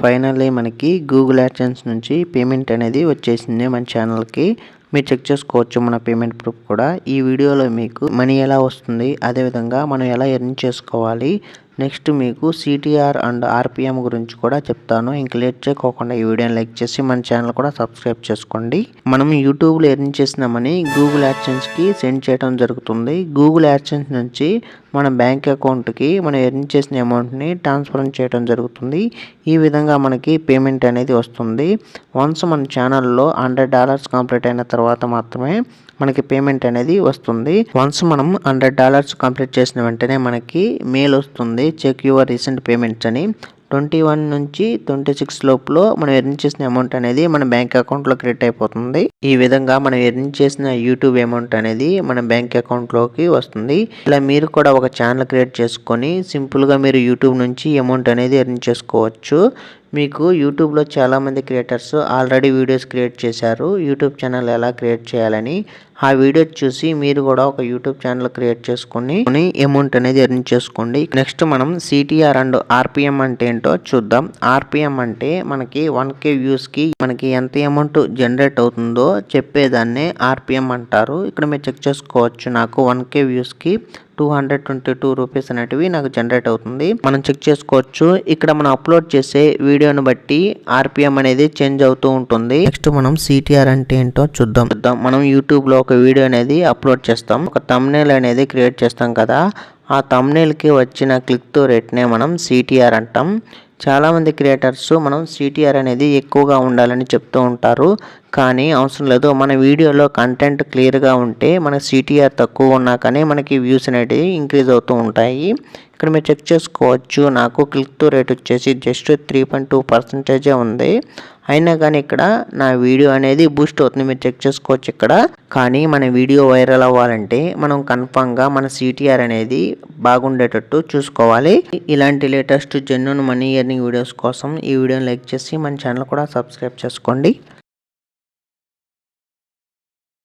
Finally మనకి Google AdSense నుంచి payment అనేది వచ్చేసింది మన ఛానల్కి. మీరు చెక్ చేసుకోవచ్చు మన పేమెంట్ ప్రూఫ్ కూడా. ఈ వీడియోలో మీకు మనీ ఎలా వస్తుంది, అదేవిధంగా మనం ఎలా ఎర్న్ చేసుకోవాలి, నెక్స్ట్ మీకు సిటిఆర్ అండ్ ఆర్పిఎం గురించి కూడా చెప్తాను. ఇంక లేట్ చేయకోకుండా ఈ వీడియోని లైక్ చేసి మన ఛానల్ కూడా సబ్స్క్రైబ్ చేసుకోండి. మనం యూట్యూబ్లో ఎర్న్ చేసిన మనీ గూగుల్ యాడ్సెన్స్కి సెండ్ చేయడం జరుగుతుంది. గూగుల్ యాడ్సెన్స్ నుంచి మన బ్యాంక్ అకౌంట్కి మనం ఎర్న్ చేసిన అమౌంట్ని ట్రాన్స్ఫర్ చేయడం జరుగుతుంది. ఈ విధంగా మనకి పేమెంట్ అనేది వస్తుంది. వన్స్ మన ఛానల్లో $100 కంప్లీట్ అయిన తర్వాత మాత్రమే మనకి పేమెంట్ అనేది వస్తుంది. వన్స్ మనం $100 కంప్లీట్ చేసిన వెంటనే మనకి మెయిల్ వస్తుంది, చెక్ యువర్ రీసెంట్ పేమెంట్స్ అని. 21 నుంచి 26 లోపల మనం ఎర్న్ చేసిన అమౌంట్ అనేది మన బ్యాంక్ అకౌంట్లో క్రెడిట్ అయిపోతుంది. ఈ విధంగా మనం ఎర్న్ చేసిన యూట్యూబ్ అమౌంట్ అనేది మన బ్యాంక్ అకౌంట్లోకి వస్తుంది. ఇలా మీరు కూడా ఒక ఛానల్ క్రియేట్ చేసుకొని సింపుల్గా మీరు యూట్యూబ్ నుంచి అమౌంట్ అనేది ఎర్న్ చేసుకోవచ్చు. మీకు యూట్యూబ్లో చాలామంది క్రియేటర్స్ ఆల్రెడీ వీడియోస్ క్రియేట్ చేశారు యూట్యూబ్ ఛానల్ ఎలా క్రియేట్ చేయాలని. ఆ వీడియో చూసి మీరు కూడా ఒక యూట్యూబ్ ఛానల్ క్రియేట్ చేసుకొని అమౌంట్ అనేది ఎర్న్ చేసుకోండి. నెక్స్ట్ మనం సిటిఆర్ అండ్ ఆర్పిఎం అంటే ఏంటో చూద్దాం. ఆర్పిఎం అంటే మనకి 1K వ్యూస్కి మనకి ఎంత అమౌంట్ జనరేట్ అవుతుందో చెప్పేదాన్నే ఆర్పిఎం అంటారు. ఇక్కడ మీరు చెక్ చేసుకోవచ్చు, నాకు 1K వ్యూస్కి 222 రూపీస్ అనేటివి నాకు జనరేట్ అవుతుంది. మనం చెక్ చేసుకోవచ్చు. ఇక్కడ మనం అప్లోడ్ చేసే వీడియోని బట్టి ఆర్పిఎం అనేది చేంజ్ అవుతూ ఉంటుంది. నెక్స్ట్ మనం సిటిఆర్ అంటే ఏంటో చూద్దాం. మనం యూట్యూబ్లో ఒక వీడియో అనేది అప్లోడ్ చేస్తాం, ఒక థంబ్నెయిల్ అనేది క్రియేట్ చేస్తాం కదా, ఆ థంబ్నెయిల్కి వచ్చిన క్లిక్ తో రేట్నే మనం సిటిఆర్ అంటాం. చాలామంది క్రియేటర్స్ మనం సిటిఆర్ అనేది ఎక్కువగా ఉండాలని చెప్తూ ఉంటారు, కానీ అవసరం లేదు. మన వీడియోలో కంటెంట్ క్లియర్గా ఉంటే మన సిటిఆర్ తక్కువ ఉన్నా కానీ మనకి వ్యూస్ అనేవి ఇంక్రీజ్ అవుతూ ఉంటాయి. ఇక్కడ మీరు చెక్ చేసుకోవచ్చు, నాకు క్లిక్ టు రేట్ వచ్చేసి జస్ట్ 3.2% ఉంది. అయినా కానీ ఇక్కడ నా వీడియో అనేది బూస్ట్ అవుతుంది, మీరు చెక్ చేసుకోవచ్చు ఇక్కడ. కానీ మన వీడియో వైరల్ అవ్వాలంటే మనం కన్ఫామ్గా మన సిటిఆర్ అనేది బాగుండేటట్టు చూసుకోవాలి. ఇలాంటి latest genuine money earning videos కోసం ఈ వీడియోని లైక్ చేసి మన ఛానల్ కూడా సబ్స్క్రైబ్ చేసుకోండి.